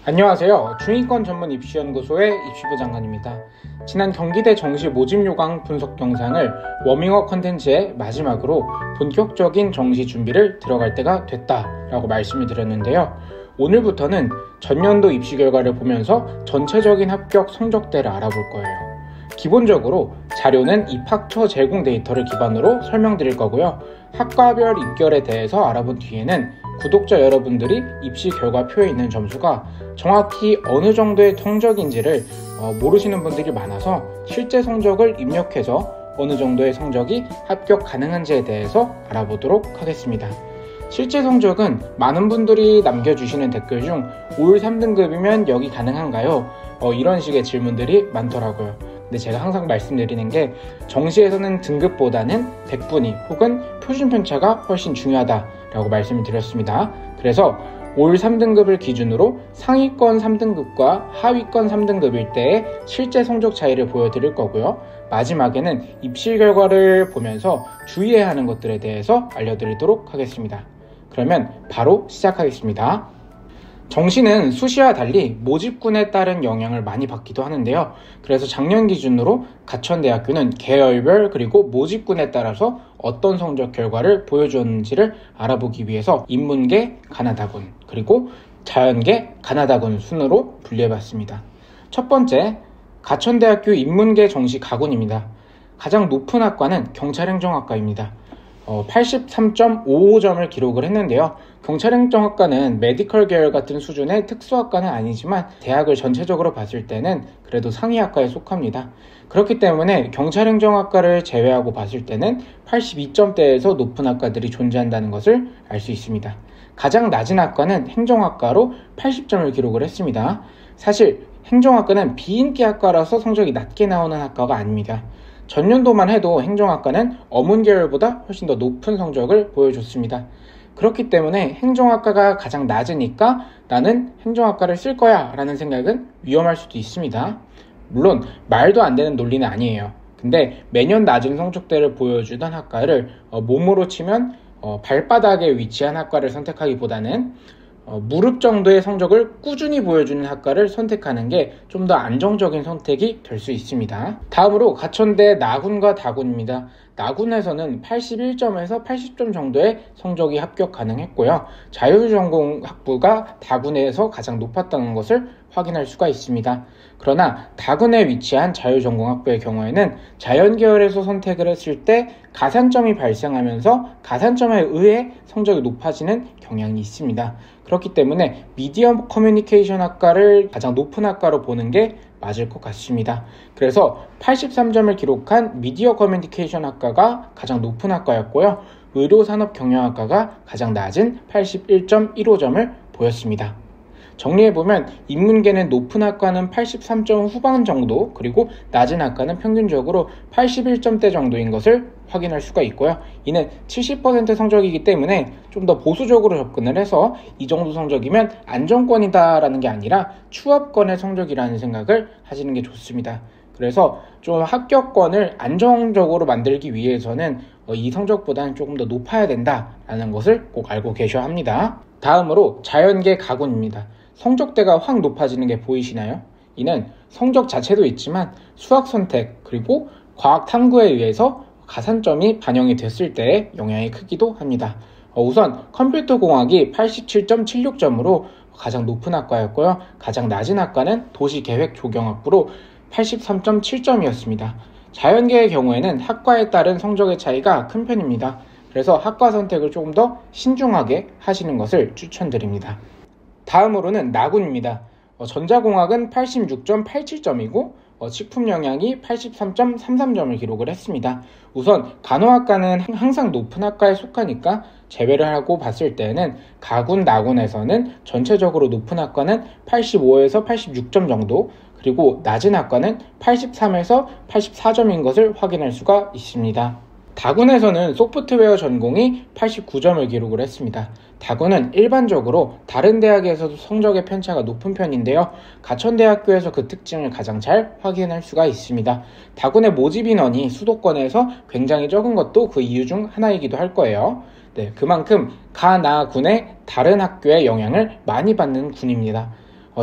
안녕하세요. 중위권 전문 입시연구소의 입시부 장관입니다. 지난 경기대 정시 모집 요강 분석 영상을 워밍업 컨텐츠의 마지막으로 본격적인 정시 준비를 들어갈 때가 됐다라고 말씀을 드렸는데요. 오늘부터는 전년도 입시 결과를 보면서 전체적인 합격 성적대를 알아볼 거예요. 기본적으로 자료는 입학처 제공 데이터를 기반으로 설명드릴 거고요. 학과별 입결에 대해서 알아본 뒤에는 구독자 여러분들이 입시 결과표에 있는 점수가 정확히 어느 정도의 성적인지를 모르시는 분들이 많아서 실제 성적을 입력해서 어느 정도의 성적이 합격 가능한지에 대해서 알아보도록 하겠습니다. 실제 성적은 많은 분들이 남겨주시는 댓글 중 올 3등급이면 여기 가능한가요? 이런 식의 질문들이 많더라고요. 근데 제가 항상 말씀드리는 게 정시에서는 등급보다는 백분위 혹은 표준 편차가 훨씬 중요하다라고 말씀을 드렸습니다. 그래서 올 3등급을 기준으로 상위권 3등급과 하위권 3등급일 때의 실제 성적 차이를 보여드릴 거고요. 마지막에는 입시 결과를 보면서 주의해야 하는 것들에 대해서 알려드리도록 하겠습니다. 그러면 바로 시작하겠습니다. 정시는 수시와 달리 모집군에 따른 영향을 많이 받기도 하는데요. 그래서 작년 기준으로 가천대학교는 계열별 그리고 모집군에 따라서 어떤 성적 결과를 보여주었는지를 알아보기 위해서 인문계 가나다군 그리고 자연계 가나다군 순으로 분류해봤습니다. 첫 번째, 가천대학교 인문계 정시 가군입니다. 가장 높은 학과는 경찰행정학과입니다. 83.55점을 기록을 했는데요. 경찰행정학과는 메디컬 계열 같은 수준의 특수학과는 아니지만 대학을 전체적으로 봤을 때는 그래도 상위학과에 속합니다. 그렇기 때문에 경찰행정학과를 제외하고 봤을 때는 82점대에서 높은 학과들이 존재한다는 것을 알 수 있습니다. 가장 낮은 학과는 행정학과로 80점을 기록을 했습니다. 사실 행정학과는 비인기 학과라서 성적이 낮게 나오는 학과가 아닙니다. 전년도만 해도 행정학과는 어문계열보다 훨씬 더 높은 성적을 보여줬습니다. 그렇기 때문에 행정학과가 가장 낮으니까 나는 행정학과를 쓸 거야 라는 생각은 위험할 수도 있습니다. 물론 말도 안 되는 논리는 아니에요. 근데 매년 낮은 성적대를 보여주던 학과를 몸으로 치면 발바닥에 위치한 학과를 선택하기보다는 무릎 정도의 성적을 꾸준히 보여주는 학과를 선택하는 게 좀 더 안정적인 선택이 될 수 있습니다. 다음으로 가천대 나군과 다군입니다. 나군에서는 81점에서 80점 정도의 성적이 합격 가능했고요. 자율전공학부가 다군에서 가장 높았다는 것을 확인할 수가 있습니다. 그러나 다군에 위치한 자율전공학부의 경우에는 자연계열에서 선택을 했을 때 가산점이 발생하면서 가산점에 의해 성적이 높아지는 경향이 있습니다. 그렇기 때문에 미디어 커뮤니케이션 학과를 가장 높은 학과로 보는 게 맞을 것 같습니다. 그래서 83점을 기록한 미디어 커뮤니케이션 학과가 가장 높은 학과였고요. 의료산업경영학과가 가장 낮은 81.15점을 보였습니다. 정리해보면 인문계는 높은 학과는 83점 후반 정도 그리고 낮은 학과는 평균적으로 81점대 정도인 것을 확인할 수가 있고요. 이는 70% 성적이기 때문에 좀 더 보수적으로 접근을 해서 이 정도 성적이면 안정권이다 라는 게 아니라 추합권의 성적이라는 생각을 하시는 게 좋습니다. 그래서 좀 합격권을 안정적으로 만들기 위해서는 이 성적보다는 조금 더 높아야 된다라는 것을 꼭 알고 계셔야 합니다. 다음으로 자연계 가군입니다. 성적대가 확 높아지는 게 보이시나요? 이는 성적 자체도 있지만 수학 선택 그리고 과학 탐구에 의해서 가산점이 반영이 됐을 때의 영향이 크기도 합니다. 우선 컴퓨터공학이 87.76점으로 가장 높은 학과였고요. 가장 낮은 학과는 도시계획조경학부로 83.7점이었습니다. 자연계의 경우에는 학과에 따른 성적의 차이가 큰 편입니다. 그래서 학과 선택을 조금 더 신중하게 하시는 것을 추천드립니다. 다음으로는 나군입니다. 전자공학은 86.87점이고 식품영양이 83.33점을 기록을 했습니다. 우선 간호학과는 항상 높은 학과에 속하니까 제외를 하고 봤을 때는 가군, 나군에서는 전체적으로 높은 학과는 85에서 86점 정도 그리고 낮은 학과는 83에서 84점인 것을 확인할 수가 있습니다. 다군에서는 소프트웨어 전공이 89점을 기록을 했습니다. 다군은 일반적으로 다른 대학에서도 성적의 편차가 높은 편인데요. 가천대학교에서 그 특징을 가장 잘 확인할 수가 있습니다. 다군의 모집 인원이 수도권에서 굉장히 적은 것도 그 이유 중 하나이기도 할 거예요. 그만큼 가나군의 다른 학교의 영향을 많이 받는 군입니다.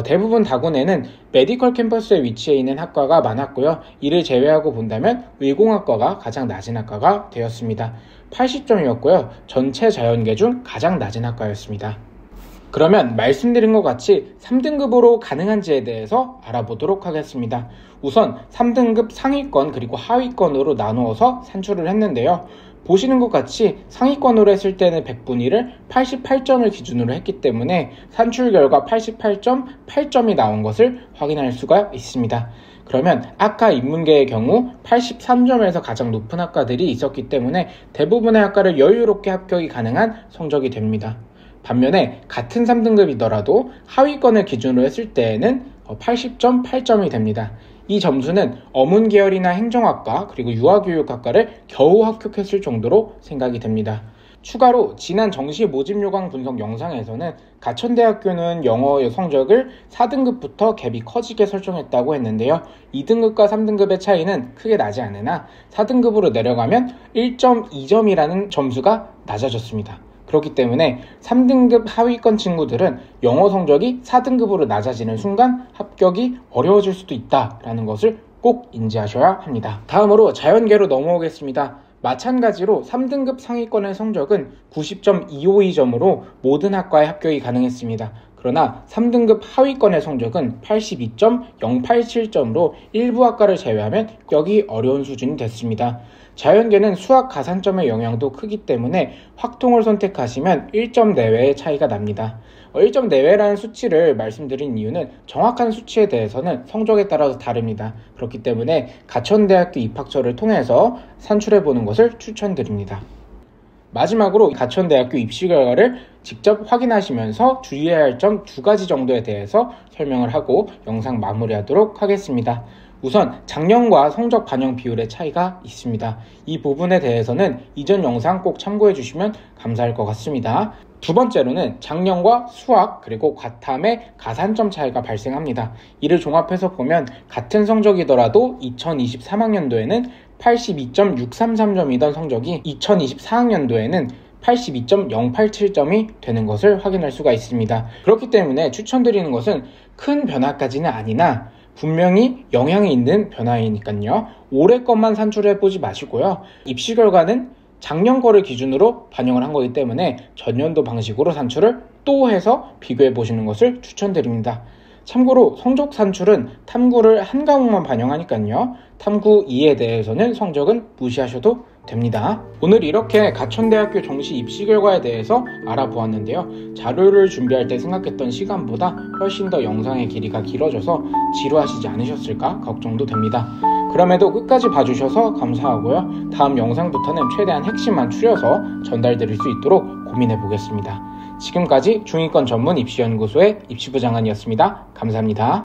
대부분 다군에는 메디컬 캠퍼스에 위치해 있는 학과가 많았고요. 이를 제외하고 본다면 의공학과가 가장 낮은 학과가 되었습니다. 80점이었고요. 전체 자연계 중 가장 낮은 학과였습니다. 그러면 말씀드린 것 같이 3등급으로 가능한지에 대해서 알아보도록 하겠습니다. 우선 3등급 상위권 그리고 하위권으로 나누어서 산출을 했는데요. 보시는 것 같이 상위권으로 했을 때는 100분위를 88점을 기준으로 했기 때문에 산출 결과 88.8점이 나온 것을 확인할 수가 있습니다. 그러면 아까 인문계의 경우 83점에서 가장 높은 학과들이 있었기 때문에 대부분의 학과를 여유롭게 합격이 가능한 성적이 됩니다. 반면에 같은 3등급이더라도 하위권을 기준으로 했을 때에는 80.8점이 됩니다. 이 점수는 어문 계열이나 행정학과 그리고 유아교육학과를 겨우 합격했을 정도로 생각이 됩니다. 추가로 지난 정시 모집 요강 분석 영상에서는 가천대학교는 영어 성적을 4등급부터 갭이 커지게 설정했다고 했는데요. 2등급과 3등급의 차이는 크게 나지 않으나 4등급으로 내려가면 1.2점이라는 점수가 낮아졌습니다. 그렇기 때문에 3등급 하위권 친구들은 영어 성적이 4등급으로 낮아지는 순간 합격이 어려워질 수도 있다는 것을 꼭 인지하셔야 합니다. 다음으로 자연계로 넘어오겠습니다. 마찬가지로 3등급 상위권의 성적은 90.252점으로 모든 학과에 합격이 가능했습니다. 그러나 3등급 하위권의 성적은 82.087점으로 일부 학과를 제외하면 합격이 어려운 수준이 됐습니다. 자연계는 수학 가산점의 영향도 크기 때문에 확통을 선택하시면 1점 내외의 차이가 납니다. 1점 내외라는 수치를 말씀드린 이유는 정확한 수치에 대해서는 성적에 따라서 다릅니다. 그렇기 때문에 가천대학교 입학처를 통해서 산출해보는 것을 추천드립니다. 마지막으로 가천대학교 입시 결과를 직접 확인하시면서 주의해야 할 점 2가지 정도에 대해서 설명을 하고 영상 마무리하도록 하겠습니다. 우선 작년과 성적 반영 비율의 차이가 있습니다. 이 부분에 대해서는 이전 영상 꼭 참고해 주시면 감사할 것 같습니다. 두 번째로는 작년과 수학 그리고 과탐의 가산점 차이가 발생합니다. 이를 종합해서 보면 같은 성적이더라도 2023학년도에는 82.633점이던 성적이 2024학년도에는 82.087점이 되는 것을 확인할 수가 있습니다. 그렇기 때문에 추천드리는 것은 큰 변화까지는 아니나 분명히 영향이 있는 변화이니까요. 올해 것만 산출해보지 마시고요. 입시 결과는 작년 거를 기준으로 반영을 한 거기 때문에 전년도 방식으로 산출을 또 해서 비교해 보시는 것을 추천드립니다. 참고로 성적 산출은 탐구를 한 과목만 반영하니까요. 탐구 2에 대해서는 성적은 무시하셔도 됩니다. 오늘 이렇게 가천대학교 정시 입시 결과에 대해서 알아보았는데요. 자료를 준비할 때 생각했던 시간보다 훨씬 더 영상의 길이가 길어져서 지루하시지 않으셨을까 걱정도 됩니다. 그럼에도 끝까지 봐주셔서 감사하고요. 다음 영상부터는 최대한 핵심만 추려서 전달드릴 수 있도록 고민해 보겠습니다. 지금까지 중위권 전문 입시연구소의 입시부장관이었습니다. 감사합니다.